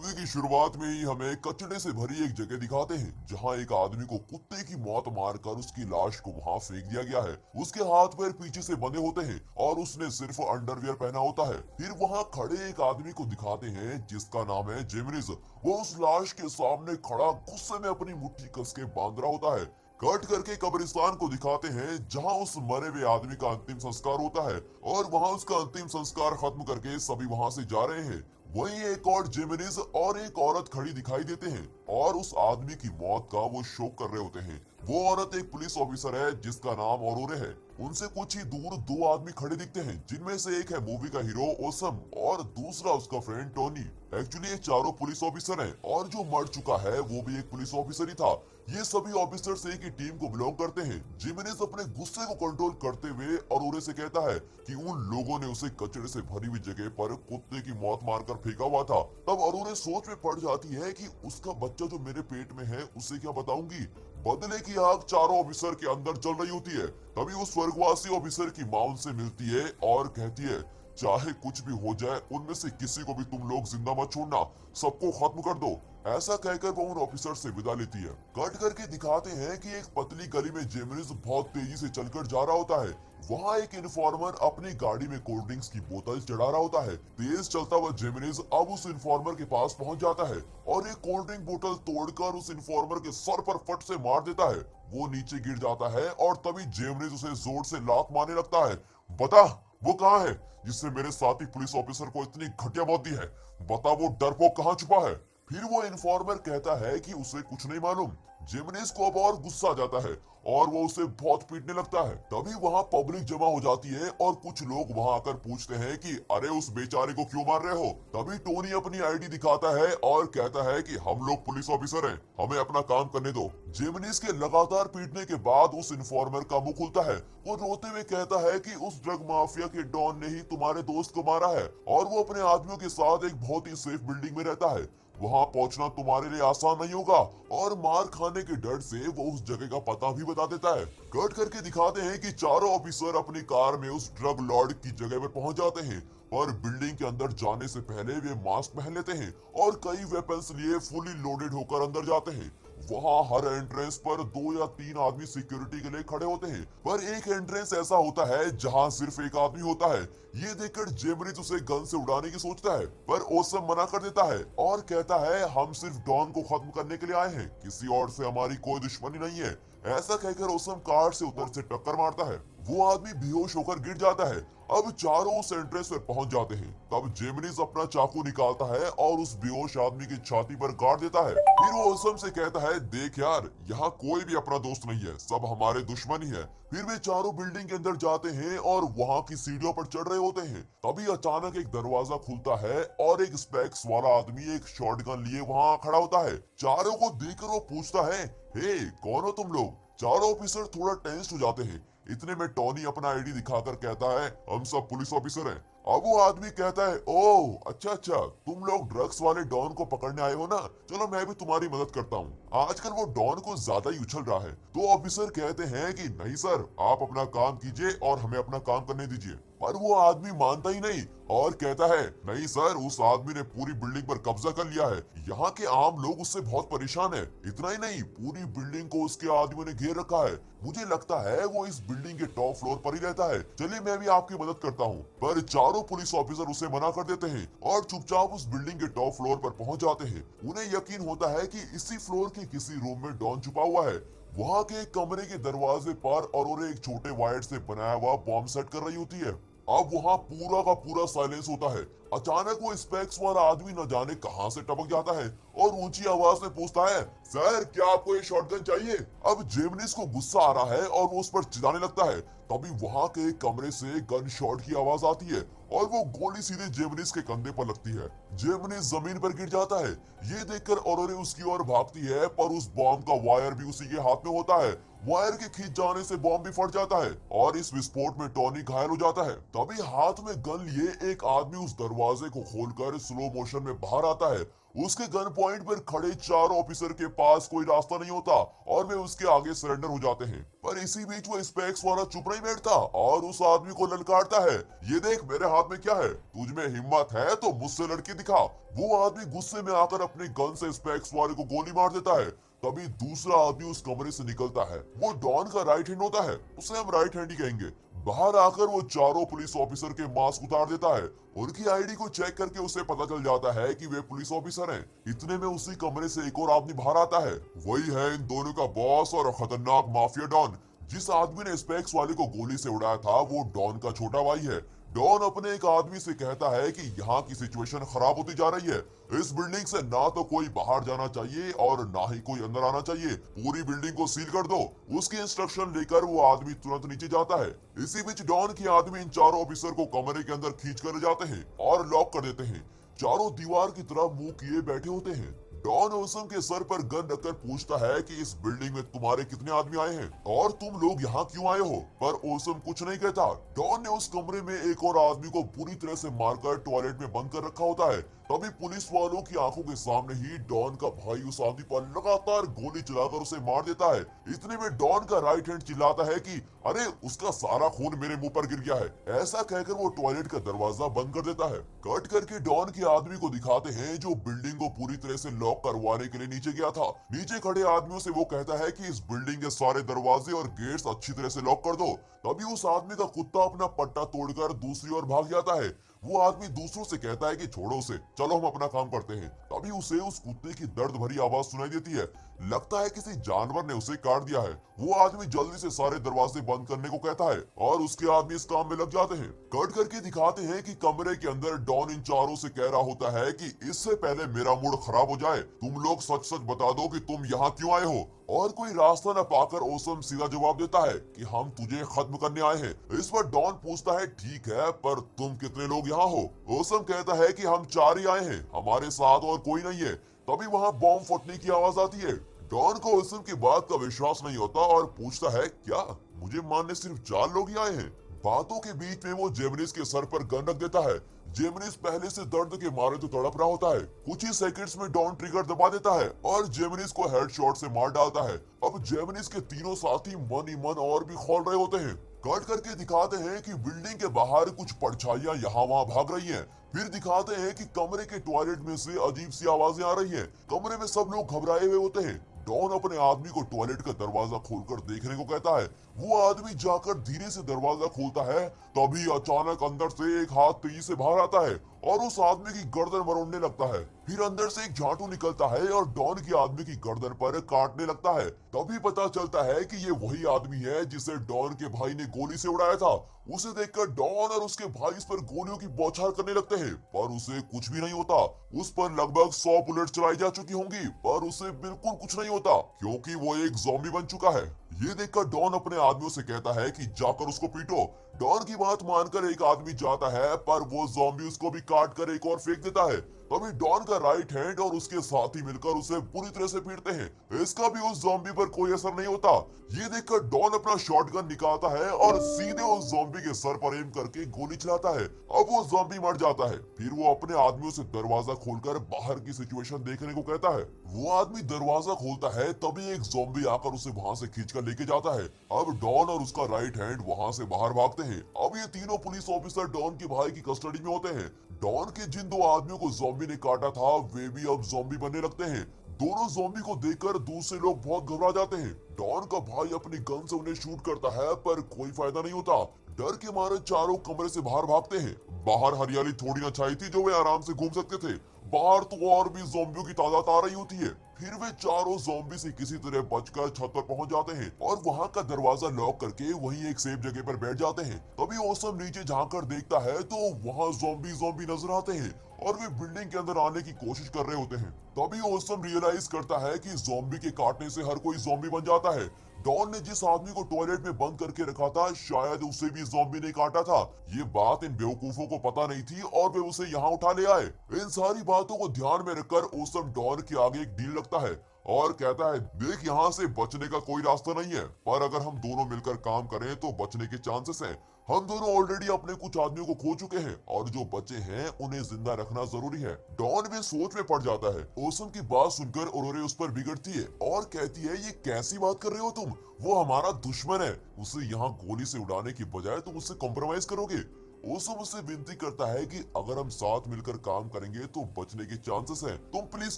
Movie की शुरुआत में ही हमें कचड़े से भरी एक जगह दिखाते हैं जहां एक आदमी को कुत्ते की मौत मारकर उसकी लाश को वहां फेंक दिया गया है। उसके हाथ पैर पीछे से बंधे होते हैं और उसने सिर्फ अंडरवियर पहना होता है। फिर वहां खड़े एक आदमी को दिखाते हैं जिसका नाम है जेमिनीज। वो उस लाश के सामने खड़ा गुस्से में अपनी मुट्ठी कस के बांध रहा होता है। कट करके कब्रिस्तान को दिखाते हैं जहां उस मरे हुए आदमी का अंतिम संस्कार होता है और वहां उसका अंतिम संस्कार खत्म करके सभी वहां से जा रहे हैं। वहीं एक और जिमिनीज और एक औरत खड़ी दिखाई देते हैं और उस आदमी की मौत का वो शोक कर रहे होते हैं। वो औरत एक पुलिस ऑफिसर है जिसका नाम औरोरे है। उनसे कुछ ही दूर दो आदमी खड़े दिखते हैं जिनमें से एक है मूवी का हीरो ओसम और दूसरा उसका फ्रेंड टोनी। एक्चुअली ये चारों पुलिस ऑफिसर हैं और जो मर चुका है वो भी एक पुलिस ऑफिसर ही था। ये सभी ऑफिसर्स एक ही टीम को बिलोंग करते हैं। जिमिनीज अपने गुस्से को कंट्रोल करते हुए औरोरे से कहता है कि उन लोगों ने उसे कचरे से भरी हुई जगह पर कुत्ते की मौत मारकर फेंका हुआ था। तब औरोरे सोच में पड़ जाती है कि उसका बच्चा जो मेरे पेट में है उसे क्या बताऊंगी। बदले की आग चारों ऑफिसर के अंदर जल रही होती है। तभी उस स्वर्गवासी ऑफिसर की मां उनसे मिलती है और कहती है चाहे कुछ भी हो जाए उनमें से किसी को भी तुम लोग जिंदा मत छोड़ना, सबको खत्म कर दो। ऐसा कहकर वो उन ऑफिसर से विदा लेती है। कट करके दिखाते हैं कि एक पतली गली में जेमिनीज बहुत तेजी से चलकर जा रहा होता है। वहाँ एक इन्फॉर्मर अपनी गाड़ी में कोल्ड ड्रिंक्स की बोतल चढ़ा रहा होता है। तेज चलता हुआ जेमिनीज अब उस इन्फॉर्मर के पास पहुंच जाता है और एक कोल्ड ड्रिंक बोतल तोड़कर उस इन्फॉर्मर के सर पर फट से मार देता है। वो नीचे गिर जाता है और तभी जेमिनीज उसे जोर से लात मारने लगता है। बता वो कहाँ है जिससे मेरे साथी पुलिस ऑफिसर को इतनी घटिया मौत दी है। बता वो डरपोक कहाँ छुपा है। फिर वो इन्फॉर्मर कहता है कि उसे कुछ नहीं मालूम। जिमनीज को अब और गुस्सा आ जाता है और वो उसे बहुत पीटने लगता है। तभी वहाँ पब्लिक जमा हो जाती है और कुछ लोग वहाँ आकर पूछते हैं कि अरे उस बेचारे को क्यों मार रहे हो। तभी टोनी अपनी आईडी दिखाता है और कहता है कि हम लोग पुलिस ऑफिसर हैं, हमें अपना काम करने दो। जिमनीज के लगातार पीटने के बाद उस इन्फॉर्मर का मुंह खुलता है। वो रोते हुए कहता है कि उस ड्रग माफिया के डॉन ने ही तुम्हारे दोस्त को मारा है और वो अपने आदमियों के साथ एक बहुत ही सेफ बिल्डिंग में रहता है। वहां पहुंचना तुम्हारे लिए आसान नहीं होगा। और मार खाने के डर से वो उस जगह का पता भी बता देता है। कट करके दिखाते हैं कि चारों ऑफिसर अपनी कार में उस ड्रग लॉर्ड की जगह पर पहुंच जाते हैं। पर बिल्डिंग के अंदर जाने से पहले वे मास्क पहन लेते हैं और कई वेपन्स लिए फुली लोडेड होकर अंदर जाते हैं। वहाँ हर एंट्रेंस पर 2 या 3 आदमी सिक्योरिटी के लिए खड़े होते हैं, पर एक एंट्रेंस ऐसा होता है जहाँ सिर्फ एक आदमी होता है। ये देखकर जेमरीज उसे गन से उड़ाने की सोचता है, पर ओसम मना कर देता है और कहता है हम सिर्फ डॉन को खत्म करने के लिए आए हैं, किसी और से हमारी कोई दुश्मनी नहीं है। ऐसा कहकर ओसम कार से उतर से टक्कर मारता है। वो आदमी बेहोश होकर गिर जाता है। अब चारों उस एंट्रेंस पर पहुंच जाते हैं। तब जेमिनीज अपना चाकू निकालता है और उस बेहोश आदमी की छाती पर गाड़ देता है। फिर वो ओसम से कहता है देख यार, यहाँ कोई भी अपना दोस्त नहीं है, सब हमारे दुश्मन ही है। फिर वे चारों बिल्डिंग के अंदर जाते हैं और वहाँ की सीढ़ियों पर चढ़ रहे होते हैं। तभी अचानक एक दरवाजा खुलता है और एक स्पेक्स वाला आदमी एक शॉटगन लिए वहाँ खड़ा होता है। चारों को देखकर वो पूछता है हे कौन हो तुम लोग। चारों ऑफिसर थोड़ा टेंस्ड हो जाते हैं। इतने में टॉनी अपना आईडी दिखाकर कहता है हम सब पुलिस ऑफिसर हैं। अब वो आदमी कहता है ओह अच्छा अच्छा, तुम लोग ड्रग्स वाले डॉन को पकड़ने आए हो ना, चलो मैं भी तुम्हारी मदद करता हूँ। आजकल वो डॉन को ज्यादा ही उछल रहा है। तो ऑफिसर कहते हैं कि नहीं सर, आप अपना काम कीजिए और हमें अपना काम करने दीजिए। पर वो आदमी मानता ही नहीं और कहता है नहीं सर, उस आदमी ने पूरी बिल्डिंग पर कब्जा कर लिया है, यहाँ के आम लोग उससे बहुत परेशान है। इतना ही नहीं, पूरी बिल्डिंग को उसके आदमियों ने घेर रखा है। मुझे लगता है वो इस बिल्डिंग के टॉप फ्लोर पर ही रहता है, चलिए मैं भी आपकी मदद करता हूँ। पर चारों पुलिस ऑफिसर उसे मना कर देते हैं और चुपचाप उस बिल्डिंग के टॉप फ्लोर पर पहुंच जाते हैं। उन्हें यकीन होता है कि इसी फ्लोर के किसी रूम में डॉन छुपा हुआ है। वहाँ के एक कमरे के दरवाजे पर और एक छोटे वायर से बनाया हुआ बॉम्ब सेट कर रही होती है। अब वहाँ पूरा का पूरा साइलेंस होता है। अचानक वो स्पेक्स वाला आदमी न जाने कहां से टपक जाता है और ऊंची आवाज में पूछता है सर क्या आपको ये शॉटगन चाहिए। अब जेमनिस को गुस्सा आ रहा है और वो उस पर चिल्लाने लगता है। तभी वहां के एक कमरे से गन शॉट की आवाज आती है और वो गोली सीधे जेमनिस के कंधे पर लगती है। जेमनिस जमीन पर गिर जाता है। ये देखकर औरोरे उसकी ओर भागती है, पर उस बॉम्ब का वायर भी उसी के हाथ में होता है। वायर के खींच जाने से बॉम्ब भी फट जाता है और इस विस्फोट में टॉनी घायल हो जाता है। तभी हाथ में गन लिए एक आदमी उस दरवाजे को खोलकर स्लो मोशन में बाहर आता है। उसके गन पॉइंट पर खड़े 4 ऑफिसर के पास कोई रास्ता नहीं होता और वे उसके आगे सरेंडर हो जाते हैं। पर इसी बीच वो स्पेक्स वाला चुप नहीं बैठता और उस आदमी को ललकारता है, ये देख मेरे हाथ में क्या है, तुझ में हिम्मत है तो मुझसे लड़के दिखा। वो आदमी गुस्से में आकर अपने गन से स्पेक्स वाले को गोली मार देता है। तभी दूसरा आदमी उस कमरे से निकलता है। वो डॉन का राइट हैंड होता है, उसे हम राइट हैंड ही कहेंगे। बाहर आकर वो 4 पुलिस ऑफिसर के मास्क उतार देता है। उनकी आईडी को चेक करके उसे पता चल जाता है कि वे पुलिस ऑफिसर हैं। इतने में उसी कमरे से एक और आदमी बाहर आता है। वही है इन दोनों का बॉस और खतरनाक माफिया डॉन। जिस आदमी ने स्पेक्स वाले को गोली से उड़ाया था वो डॉन का छोटा भाई है। डॉन अपने एक आदमी से कहता है कि यहाँ की सिचुएशन खराब होती जा रही है। इस बिल्डिंग से ना तो कोई बाहर जाना चाहिए और ना ही कोई अंदर आना चाहिए। पूरी बिल्डिंग को सील कर दो। उसकी इंस्ट्रक्शन लेकर वो आदमी तुरंत नीचे जाता है। इसी बीच डॉन के आदमी इन 4 ऑफिसर को कमरे के अंदर खींच कर जाते हैं और लॉक कर देते हैं। चारों दीवार की तरफ मुंह किए बैठे होते हैं। डॉन ओसम के सर पर गन रखकर पूछता है कि इस बिल्डिंग में तुम्हारे कितने आदमी आए हैं और तुम लोग यहाँ क्यों आए हो, पर ओसम कुछ नहीं कहता। डॉन ने उस कमरे में एक और आदमी को पूरी तरह से मारकर टॉयलेट में बंद कर रखा होता है। तभी पुलिस वालों की आंखों के सामने ही डॉन का भाई उस आदमी पर लगातार गोली चलाकर उसे मार देता है। इतने में डॉन का राइट हैंड चिल्लाता है कि अरे उसका सारा खून मेरे मुंह पर गिर गया है। ऐसा कहकर वो टॉयलेट का दरवाजा बंद कर देता है। कट करके डॉन के आदमी को दिखाते हैं जो बिल्डिंग को पूरी तरह से लॉक करवाने के लिए नीचे गया था। नीचे खड़े आदमियों से वो कहता है कि इस बिल्डिंग के सारे दरवाजे और गेट्स अच्छी तरह से लॉक कर दो। तभी उस आदमी का कुत्ता अपना पट्टा तोड़कर दूसरी ओर भाग जाता है। वो आदमी दूसरों से कहता है कि छोड़ो उसे, चलो हम अपना काम करते हैं। तभी उसे उस कुत्ते की दर्द भरी आवाज सुनाई देती है। लगता है किसी जानवर ने उसे काट दिया है। वो आदमी जल्दी से सारे दरवाजे बंद करने को कहता है और उसके आदमी इस काम में लग जाते हैं। कट करके दिखाते हैं कि कमरे के अंदर डॉन इन चारों से कह रहा होता है कि इससे पहले मेरा मूड खराब हो जाए तुम लोग सच सच बता दो कि तुम यहाँ क्यों आए हो। और कोई रास्ता न पाकर ओसम सीधा जवाब देता है कि हम तुझे खत्म करने आए हैं। इस पर डॉन पूछता है ठीक है पर तुम कितने लोग यहाँ हो। ओसम कहता है कि हम 4 ही आए हैं, हमारे साथ और कोई नहीं है। तभी वहाँ बॉम्ब फटने की आवाज आती है। डॉन को ओसम की बात का विश्वास नहीं होता और पूछता है क्या मुझे मारने सिर्फ 4 लोग ही आए हैं। बातों के बीच में वो जेमनिस के सर पर गन रख देता है। जेमनिस पहले से दर्द के मारे तो तड़प रहा होता है। कुछ ही सेकंड्स में डॉन ट्रिगर दबा देता है और जेमनिस को हेडशॉट से मार डालता है। अब जेमनिस के तीनों साथी मन ही मन और भी खौल रहे होते हैं। कट करके दिखाते हैं कि बिल्डिंग के बाहर कुछ परछाइयां यहाँ वहाँ भाग रही हैं। फिर दिखाते हैं कि कमरे के टॉयलेट में से अजीब सी आवाजें आ रही हैं। कमरे में सब लोग घबराए हुए होते हैं। डॉन अपने आदमी को टॉयलेट का दरवाजा खोलकर देखने को कहता है। वो आदमी जाकर धीरे से दरवाजा खोलता है। तभी अचानक अंदर से एक हाथ तेजी से बाहर आता है और उस आदमी की गर्दन मरोड़ने लगता है। फिर अंदर से एक झाटू निकलता है और डॉन के आदमी की गर्दन पर काटने लगता है। तभी पता चलता है कि ये वही आदमी है जिसे डॉन के भाई ने गोली से उड़ाया था। उसे देखकर डॉन और उसके भाई इस पर गोलियों की बौछार करने लगते हैं पर उसे कुछ भी नहीं होता। उस पर लगभग 100 बुलेट चलाई जा चुकी होंगी पर उसे बिल्कुल कुछ नहीं होता क्योंकि वो एक ज़ॉम्बी बन चुका है। ये देखकर डॉन अपने आदमियों से कहता है कि जाकर उसको पीटो। डॉन की बात मानकर एक आदमी जाता है पर वो ज़ॉम्बी उसको भी काट कर एक और फेंक देता है। तभी डॉन का राइट हैंड और उसके साथी मिलकर उसे पूरी तरह से पीटते हैं। इसका भी उस ज़ॉम्बी पर कोई असर नहीं होता। ये देखकर डॉन अपना शॉटगन निकालता है और सीधे उस ज़ॉम्बी के सर पर एम करके गोली चलाता है। अब वो ज़ॉम्बी मर जाता है। फिर वो अपने आदमियों से दरवाजा खोलकर बाहर की सिचुएशन देखने को कहता है। वो आदमी दरवाजा खोलता है तभी एक ज़ॉम्बी आकर उसे वहां से खींचकर लेके जाता है। अब डॉन और उसका राइट हैंड वहां से बाहर भागते हैं। अब ये तीनों पुलिस ऑफिसर डॉन के भाई की कस्टडी में होते हैं। डॉन के जिन 2 आदमियों को ज़ॉम्बी ने काटा था वे भी अब ज़ॉम्बी बनने लगते हैं। दोनों ज़ॉम्बी को देखकर दूसरे लोग बहुत घबरा जाते हैं। डॉन का भाई अपनी गन से उन्हें शूट करता है पर कोई फायदा नहीं होता। डर के मारे चारों कमरे से बाहर भागते हैं। बाहर हरियाली थोड़ी न छाई थी जो वे आराम से घूम सकते थे। बाहर तो और भी ज़ॉम्बियों की तादाद आ रही होती है। फिर वे चारों ज़ॉम्बी से किसी तरह बचकर छत पर पहुंच जाते हैं और वहां का दरवाजा लॉक करके वहीं एक सेफ जगह पर बैठ जाते हैं। तभी ओसम नीचे झांककर देखता है तो वहां ज़ॉम्बी नजर आते हैं और वे बिल्डिंग के अंदर आने की कोशिश कर रहे होते हैं। तभी ओसम रियलाइज करता है कि ज़ॉम्बी के काटने से हर कोई ज़ॉम्बी बन जाता है। डॉन ने जिस आदमी को टॉयलेट में बंद करके रखा था शायद उसे भी ज़ॉम्बी ने काटा था। ये बात इन बेवकूफों को पता नहीं थी और वे उसे यहाँ उठा ले आए। इन सारी बातों को ध्यान में रखकर ओसम डॉन के आगे एक डील रखता है और कहता है देख यहाँ से बचने का कोई रास्ता नहीं है पर अगर हम दोनों मिलकर काम करें तो बचने के चांसेस हैं। हम दोनों ऑलरेडी अपने कुछ आदमियों को खो चुके हैं और जो बचे हैं उन्हें जिंदा रखना जरूरी है। डॉन भी सोच में पड़ जाता है। ओसम की बात सुनकर ऑरोरे उस पर बिगड़ती है और कहती है, ये कैसी बात कर रहे हो तुम, वो हमारा दुश्मन है, उसे यहाँ गोली से उड़ाने की बजाय तुम उससे कॉम्प्रोमाइज करोगे। ओसम उससे विनती करता है कि अगर हम साथ मिलकर काम करेंगे तो बचने के चांसेस हैं, तुम प्लीज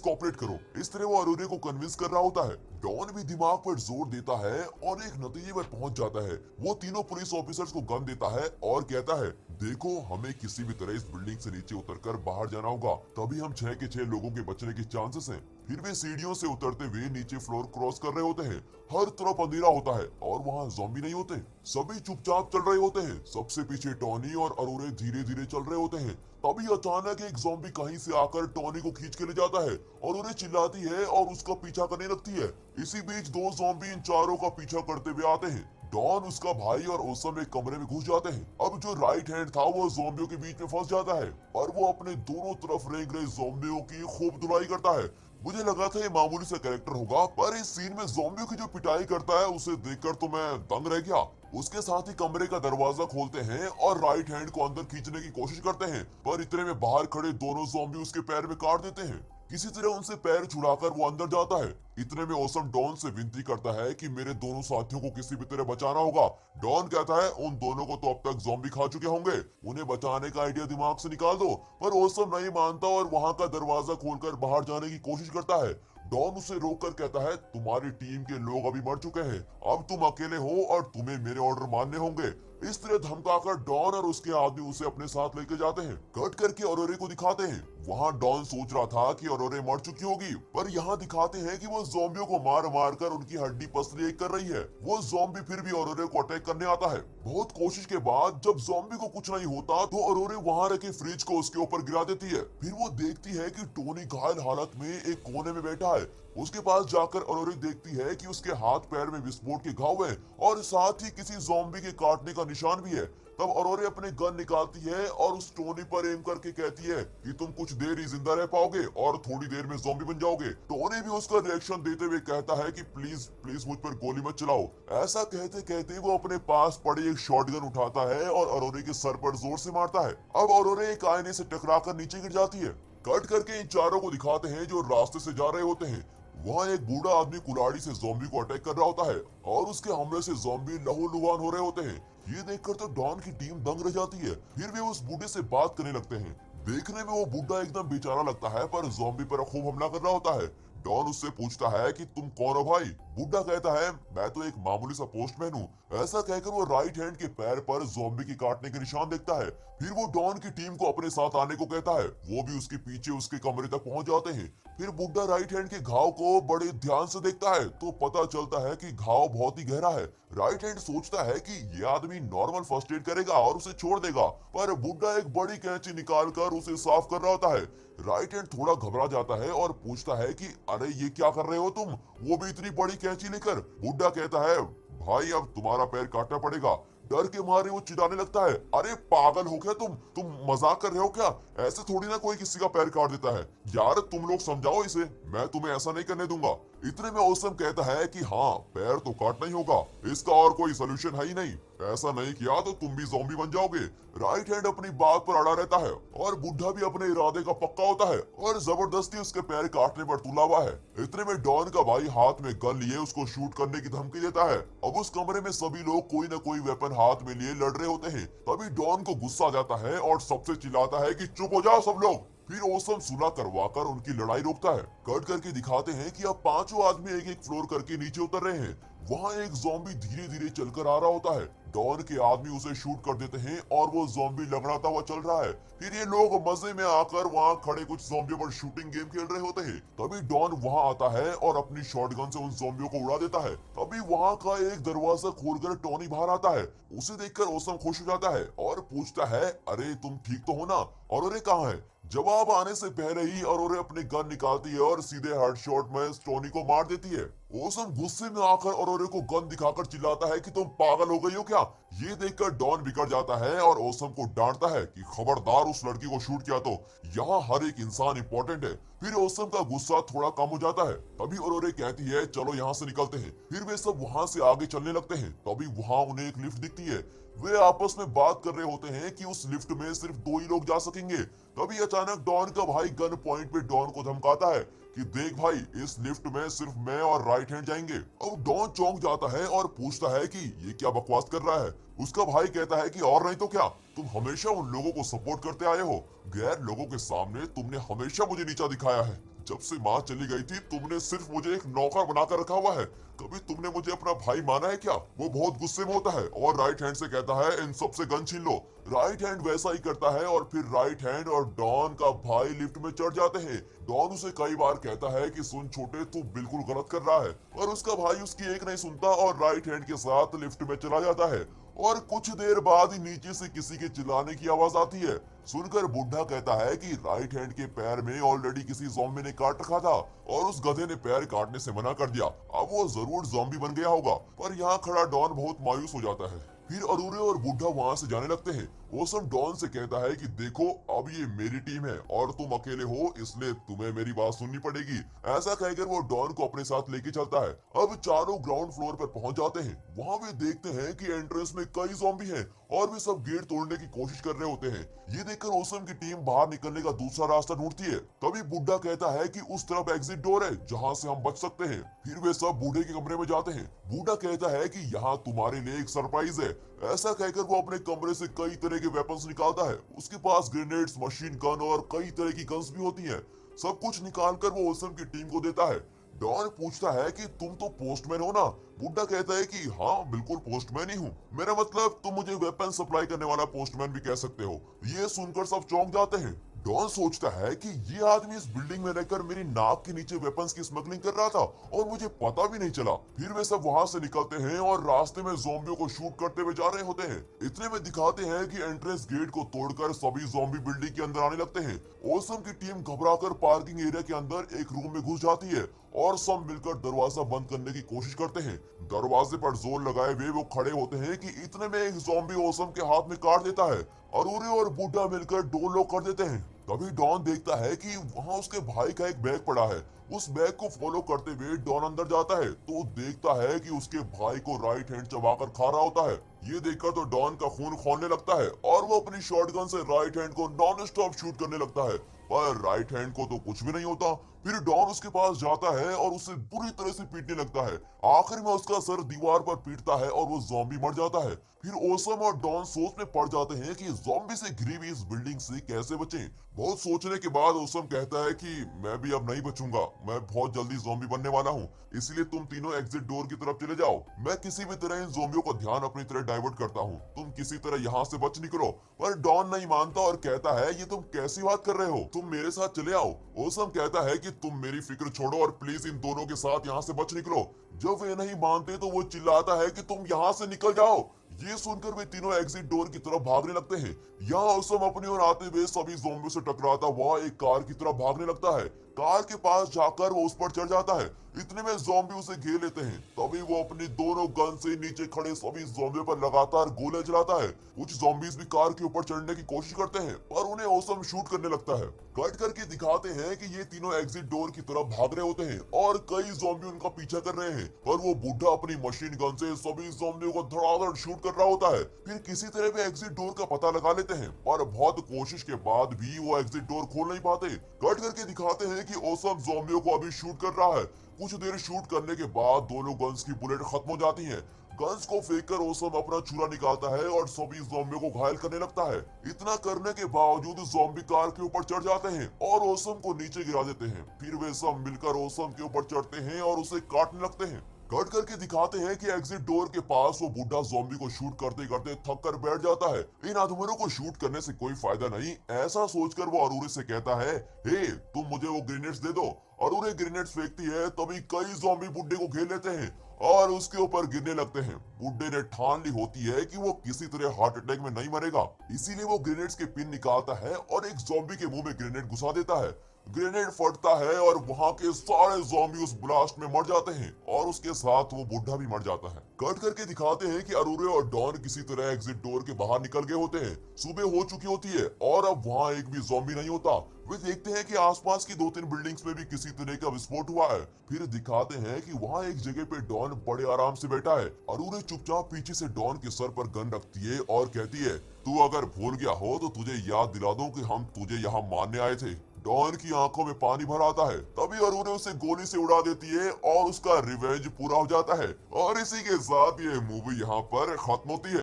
कोऑपरेट करो। इस तरह वो अरोरे को कन्विंस कर रहा होता है। डॉन भी दिमाग पर जोर देता है और एक नतीजे पर पहुंच जाता है। वो तीनों पुलिस ऑफिसर्स को गन देता है और कहता है, देखो हमें किसी भी तरह इस बिल्डिंग से नीचे उतरकर बाहर जाना होगा, तभी हम 6 के 6 लोगों के बचने के चांसेस हैं। फिर वे सीढ़ियों से उतरते हुए नीचे फ्लोर क्रॉस कर रहे होते हैं। हर तरफ अंधेरा होता है और वहाँ ज़ॉम्बी नहीं होते। सभी चुपचाप चल रहे होते हैं। सबसे पीछे टॉनी और अरोरे धीरे धीरे चल रहे होते हैं। तभी अचानक एक ज़ॉम्बी कहीं से आकर टॉनी को खींच के ले जाता है और उन्हें चिल्लाती है और उसका पीछा करने लगती है। इसी बीच दो ज़ॉम्बी इन चारों का पीछा करते हुए आते हैं। डॉन, उसका भाई और ओसम एक कमरे में घुस जाते हैं। अब जो राइट हैंड था वो ज़ॉम्बियों के बीच में फंस जाता है और वो अपने दोनों तरफ रेंग रहे ज़ॉम्बियों की खूब धुलाई करता है। मुझे लगा था ये मामूली सा कैरेक्टर होगा, पर इस सीन में ज़ॉम्बियों की जो पिटाई करता है उसे देखकर तो मैं दंग रह गया। उसके साथ ही कमरे का दरवाजा खोलते हैं और राइट हैंड को अंदर खींचने की कोशिश करते हैं, पर इतने में बाहर खड़े दोनों ज़ॉम्बी उसके पैर में काट देते हैं। किसी तरह उनसे पैर छुड़ाकर वो अंदर जाता है। इतने में ओसम डॉन से विनती करता है कि मेरे दोनों साथियों को किसी भी तरह बचाना होगा। डॉन कहता है, उन दोनों को तो अब तक ज़ॉम्बी खा चुके होंगे, उन्हें बचाने का आइडिया दिमाग से निकाल दो। पर ओसम नहीं मानता और वहां का दरवाजा खोलकर बाहर जाने की कोशिश करता है। डॉन उसे रोककर कहता है, तुम्हारी टीम के लोग अभी मर चुके हैं, अब तुम अकेले हो और तुम्हें मेरे ऑर्डर मानने होंगे। इस तरह धमकाकर डॉन और उसके आदमी उसे अपने साथ लेके जाते हैं। कट करके ऑरोरे को दिखाते हैं। वहाँ डॉन सोच रहा था कि ऑरोरे मर चुकी होगी, पर यहाँ दिखाते हैं कि वो ज़ॉम्बियों को मार मार कर उनकी हड्डी पसली एक कर रही है। वो ज़ॉम्बी फिर भी ऑरोरे को अटैक करने आता है। बहुत कोशिश के बाद जब ज़ॉम्बी को कुछ नहीं होता तो ऑरोरे वहाँ रखे फ्रिज को उसके ऊपर गिरा देती है। फिर वो देखती है कि टोनी घायल हालत में एक कोने में बैठा है। उसके पास जाकर ऑरोरे देखती है कि उसके हाथ पैर में विस्फोट के घाव हैं और साथ ही किसी ज़ॉम्बी के काटने का निशान भी है। तब ऑरोरे अपने गन निकालती है और उस टोनी पर एम करके कहती है कि तुम कुछ देर ही जिंदा रह पाओगे और थोड़ी देर में ज़ॉम्बी बन जाओगे। टोनी भी उसका रिएक्शन देते हुए कहता है कि प्लीज प्लीज मुझ पर गोली मत चलाओ। ऐसा कहते कहते वो अपने पास पड़े एक शॉटगन उठाता है और ऑरोरे के सर पर जोर से मारता है। अब ऑरोरे एक आईने से टकराकर नीचे गिर जाती है। कट करके इन चारों को दिखाते हैं जो रास्ते से जा रहे होते हैं। वहाँ एक बूढ़ा आदमी कुल्हाड़ी से ज़ॉम्बी को अटैक कर रहा होता है और उसके हमले से ज़ॉम्बी लहूलुहान हो रहे होते हैं। ये देखकर तो डॉन की टीम दंग रह जाती है। फिर वे उस बूढ़े से बात करने लगते हैं। देखने में वो बूढ़ा एकदम बेचारा लगता है, पर ज़ॉम्बी पर खूब हमला कर रहा होता है। डॉन उससे पूछता है कि तुम कौन हो भाई। बूढ़ा कहता है, मैं तो एक मामूली सा पोस्टमैन हूँ। ऐसा कहकर वो राइट हैंड के पैर पर ज़ॉम्बी की काटने के निशान देखता है। फिर वो डॉन की टीम को अपने साथ आने को कहता है। वो भी उसके पीछे उसके कमरे तक पहुंच जाते हैं। फिर बुड्ढा राइट हैंड के घाव को बड़े ध्यान से देखता है तो पता चलता है कि घाव बहुत ही गहरा है। राइट हैंड सोचता है कि ये आदमी नॉर्मल फर्स्ट एड करेगा और उसे छोड़ देगा, पर बुड्ढा एक बड़ी कैंची निकालकर उसे साफ कर रहा होता है। राइट हैंड थोड़ा घबरा जाता है और पूछता है कि अरे ये क्या कर रहे हो तुम, वो भी इतनी बड़ी कैंची लेकर। बुड्ढा कहता है, भाई अब तुम्हारा पैर काटना पड़ेगा। डर के मारे वो चिल्लाने लगता है, अरे पागल हो क्या तुम मजाक कर रहे हो क्या, ऐसे थोड़ी ना कोई किसी का पैर काट देता है। यार तुम लोग समझाओ इसे, मैं तुम्हें ऐसा नहीं करने दूंगा। इतने में ओसम कहता है कि हाँ, पैर तो काटना ही होगा, इसका और कोई सोल्यूशन है ही नहीं। ऐसा नहीं किया तो तुम भी ज़ॉम्बी बन जाओगे। राइट हैंड अपनी बात पर अड़ा रहता है और बुढ़ा भी अपने इरादे का पक्का होता है और जबरदस्ती उसके पैर काटने पर तुला हुआ है। इतने में डॉन का भाई हाथ में गन लिए उसको शूट करने की धमकी देता है। अब उस कमरे में सभी लोग कोई न कोई वेपन हाथ में लिए लड़ रहे होते हैं। तभी डॉन को गुस्सा आ जाता है और सबसे चिल्लाता है कि चुप हो जाओ सब लोग। फिर ओसम सुलह करवाकर उनकी लड़ाई रोकता है। कट करके दिखाते हैं कि अब पांचों आदमी एक एक फ्लोर करके नीचे उतर रहे हैं। वहाँ एक ज़ॉम्बी धीरे धीरे चलकर आ रहा होता है। डॉन के आदमी उसे शूट कर देते हैं और वो ज़ॉम्बी लंगड़ाता हुआ चल रहा है। फिर ये लोग मजे में आकर वहाँ खड़े कुछ ज़ॉम्बियों पर शूटिंग गेम खेल रहे होते हैं। तभी डॉन वहाँ आता है और अपनी शॉटगन से उन ज़ॉम्बियों को उड़ा देता है। तभी वहाँ का एक दरवाजा खोलकर टॉनी बाहर आता है। उसे देखकर ओसम खुश हो जाता है और पूछता है, अरे तुम ठीक तो हो ना, और अरे कहाँ है। जवाब आने से पहले ही अरोरे अपनी गन निकालती है और सीधे हेडशॉट में टोनी को मार देती है। ओसम गुस्से में आकर अरोरे को गन दिखाकर चिल्लाता है कि तुम पागल हो गई हो क्या, ये देखकर डॉन बिगड़ जाता है और ओसम को डांटता है कि खबरदार उस लड़की को शूट किया तो यहाँ हर एक इंसान इंपॉर्टेंट है। फिर ओसम का गुस्सा थोड़ा कम हो जाता है। तभी औरोरे कहती है चलो यहाँ से निकलते हैं। फिर वे सब वहाँ से आगे चलने लगते हैं। तभी वहाँ उन्हें एक लिफ्ट दिखती है। वे आपस में बात कर रहे होते हैं कि उस लिफ्ट में सिर्फ 2 ही लोग जा सकेंगे। तभी अचानक डॉन का भाई गन पॉइंट पे डॉन को धमकाता है कि देख भाई, इस लिफ्ट में सिर्फ मैं और राइट हैंड जाएंगे। अब डॉन चौंक जाता है और पूछता है कि ये क्या बकवास कर रहा है। उसका भाई कहता है कि और नहीं तो क्या, तुम हमेशा उन लोगों को सपोर्ट करते आए हो। गैर लोगों के सामने तुमने हमेशा मुझे नीचा दिखाया है। जब से माँ चली गई थी तुमने सिर्फ मुझे एक नौकर बनाकर रखा हुआ है। कभी तुमने मुझे अपना भाई माना है क्या? वो बहुत गुस्से में होता है और राइट हैंड से कहता है इन सब से गन छीन लो। राइट हैंड वैसा ही करता है और फिर राइट हैंड और डॉन का भाई लिफ्ट में चढ़ जाते हैं। डॉन उसे कई बार कहता है कि सुन छोटे, तू बिल्कुल गलत कर रहा है, और उसका भाई उसकी एक नहीं सुनता और राइट हैंड के साथ लिफ्ट में चला जाता है। और कुछ देर बाद ही नीचे से किसी के चिल्लाने की आवाज आती है। सुनकर बुढ़ा कहता है कि राइट हैंड के पैर में ऑलरेडी किसी ज़ॉम्बी ने काट रखा था और उस गधे ने पैर काटने से मना कर दिया। अब वो जरूर ज़ॉम्बी बन गया होगा। पर यहाँ खड़ा डॉन बहुत मायूस हो जाता है। फिर अरूरे और बुढ़ा वहाँ से जाने लगते हैं। ओसम डॉन से कहता है कि देखो, अब ये मेरी टीम है और तुम अकेले हो, इसलिए तुम्हें मेरी बात सुननी पड़ेगी। ऐसा कहकर वो डॉन को अपने साथ लेके चलता है। अब चारों ग्राउंड फ्लोर पर पहुंच जाते हैं। वहाँ वे देखते हैं कि एंट्रेंस में कई ज़ॉम्बी हैं और वे सब गेट तोड़ने की कोशिश कर रहे होते हैं। ये देखकर ओसम की टीम बाहर निकलने का दूसरा रास्ता ढूंढती है। तभी बुढ़ा कहता है कि उस तरफ एग्जिट डोर है जहाँ से हम बच सकते हैं। फिर वे सब बूढ़े के कमरे में जाते हैं। बूढ़ा कहता है कि यहाँ तुम्हारे लिए एक सरप्राइज है। ऐसा कहकर वो अपने कमरे से कई तरह के वेपन्स निकालता है। उसके पास ग्रेनेड्स, मशीन गन और कई तरह की गन्स भी होती हैं। सब कुछ निकालकर वो ओसम की टीम को देता है। डॉन पूछता है कि तुम तो पोस्टमैन हो ना? बुड्ढा कहता है कि हाँ बिल्कुल पोस्टमैन ही हूँ। मेरा मतलब तुम मुझे वेपन सप्लाई करने वाला पोस्टमैन भी कह सकते हो। ये सुनकर सब चौंक जाते हैं। डॉन सोचता है कि ये आदमी इस बिल्डिंग में रहकर मेरी नाक के नीचे वेपन्स की स्मगलिंग कर रहा था और मुझे पता भी नहीं चला। फिर वे सब वहाँ से निकलते हैं और रास्ते में ज़ॉम्बियों को शूट करते हुए जा रहे होते हैं। इतने में दिखाते हैं कि एंट्रेंस गेट को तोड़कर सभी ज़ॉम्बी बिल्डिंग के अंदर आने लगते हैं। ओसम की टीम घबराकर पार्किंग एरिया के अंदर एक रूम में घुस जाती है और सब मिलकर दरवाजा बंद करने की कोशिश करते हैं। दरवाजे पर जोर लगाए हुए वो खड़े होते हैं कि इतने में एक ज़ॉम्बी ओसम के हाथ में काट देता है। अरूरे और बूढ़ा मिलकर 2 लोग कर देते हैं। तभी डॉन देखता है कि वहाँ उसके भाई का एक बैग पड़ा है। उस बैग को फॉलो करते हुए डॉन अंदर जाता है तो देखता है कि उसके भाई को राइट हैंड चबाकर खा रहा होता है। ये देखकर तो डॉन का खून खौलने लगता है और वो अपनी शॉटगन से राइट हैंड को नॉन स्टॉप शूट करने लगता है। पर राइट हैंड को तो कुछ भी नहीं होता। फिर डॉन उसके पास जाता है और उसे बुरी तरह से पीटने लगता है। आखिर में उसका सर दीवार पर पीटता है और वो ज़ॉम्बी मर जाता है। फिर ओसम और डॉन सोच में पड़ जाते हैं कि ज़ॉम्बी से घिरी हुई इस बिल्डिंग से कैसे बचें। बहुत सोचने के बाद ओसम कहता है कि मैं भी अब नहीं बचूंगा, मैं बहुत जल्दी ज़ॉम्बी बनने वाला हूँ, इसलिए तुम तीनों एग्जिट डोर की तरफ चले जाओ। मैं किसी भी तरह इन ज़ॉम्बियों का ध्यान अपनी तरफ डाइवर्ट करता हूँ, तुम किसी तरह यहाँ से बच निकलो। पर डॉन नहीं मानता और कहता है ये तुम कैसी बात कर रहे हो, तुम मेरे साथ चले आओ। ओसम कहता है कि तुम मेरी फिक्र छोड़ो और प्लीज इन दोनों के साथ यहाँ से बच निकलो। जब वे नहीं मानते तो वो चिल्लाता है कि तुम यहाँ से निकल जाओ। ये सुनकर वे तीनों एग्जिट डोर की तरफ भागने लगते हैं। यहाँ ओसम अपनी ओर आते हुए सभी ज़ॉम्बियों से टकराता हुआ एक कार की तरफ भागने लगता है। कार के पास जाकर वो उस पर चढ़ जाता है। इतने में ज़ॉम्बी उसे घेर लेते हैं। तभी वो अपनी दोनों गन से नीचे खड़े सभी ज़ॉम्बियों पर लगातार गोले चलाता है। कुछ ज़ॉम्बीज भी कार के ऊपर चढ़ने की कोशिश करते हैं पर उन्हें ओसम शूट करने लगता है। कट करके दिखाते हैं कि ये तीनों एग्जिट डोर की तरफ भाग रहे होते हैं और कई ज़ॉम्बी उनका पीछा कर रहे हैं। पर वो बुढ़ा अपनी मशीन गन से सभी ज़ॉम्बियों को धड़ाधड़ शूट कर रहा होता है। फिर किसी तरह वे एग्जिट डोर का पता लगा लेते हैं पर बहुत कोशिश के बाद भी वो एग्जिट डोर खोल नहीं पाते। कट करके दिखाते हैं कि ओसम ज़ॉम्बियों को अभी शूट कर रहा है। कुछ देर शूट करने के बाद दोनों गन्स की बुलेट खत्म हो जाती हैं। गन्स को फेंककर ओसम अपना छुरा निकालता है और सभी ज़ॉम्बियों को घायल करने लगता है। इतना करने के बावजूद ज़ॉम्बी कार के ऊपर चढ़ जाते हैं और ओसम को नीचे गिरा देते हैं। फिर वे सब मिलकर ओसम के ऊपर चढ़ते हैं और उसे काटने लगते हैं। कट करके दिखाते हैं कि एग्जिट डोर के पास वो बुढ़ा ज़ॉम्बी को शूट करते करते थक कर बैठ जाता है। इन आदमियों को शूट करने से कोई फायदा नहीं, ऐसा सोचकर वो अरूरे से कहता है, हे तुम मुझे वो ग्रेनेड्स दे दो। अरूरे ग्रेनेड्स फेंकती है। तभी कई ज़ॉम्बी बुड्ढे को घेर लेते हैं और उसके ऊपर गिरने लगते हैं। बुड्ढे ने ठान ली होती है कि वो किसी तरह हार्ट अटैक में नहीं मरेगा, इसीलिए वो ग्रेनेड्स के पिन निकालता है और एक ज़ॉम्बी के मुंह में ग्रेनेड घुसा देता है। ग्रेनेड फटता है और वहां के सारे ज़ॉम्बी उस ब्लास्ट में मर जाते हैं और उसके साथ वो बुढ़ा भी मर जाता है। कट करके दिखाते हैं कि अरुरे और डॉन किसी तरह एग्जिट डोर के बाहर निकल गए होते हैं। सुबह हो चुकी होती है और अब वहां एक भी ज़ॉम्बी नहीं होता। वे देखते हैं कि आसपास की 2-3 बिल्डिंग्स में भी किसी तरह का विस्फोट हुआ है। फिर दिखाते हैं कि वहां एक जगह पे डॉन बड़े आराम से बैठा है। अरुरे चुपचाप पीछे से डॉन के सर पर गन रखती है और कहती है, तू अगर भूल गया हो तो तुझे याद दिला दूं कि हम तुझे यहाँ मारने आए थे। डॉन की आंखों में पानी भर आता है। तभी अरुणे उसे गोली से उड़ा देती है और उसका रिवेंज पूरा हो जाता है। और इसी के साथ ये मूवी यहाँ पर खत्म होती है।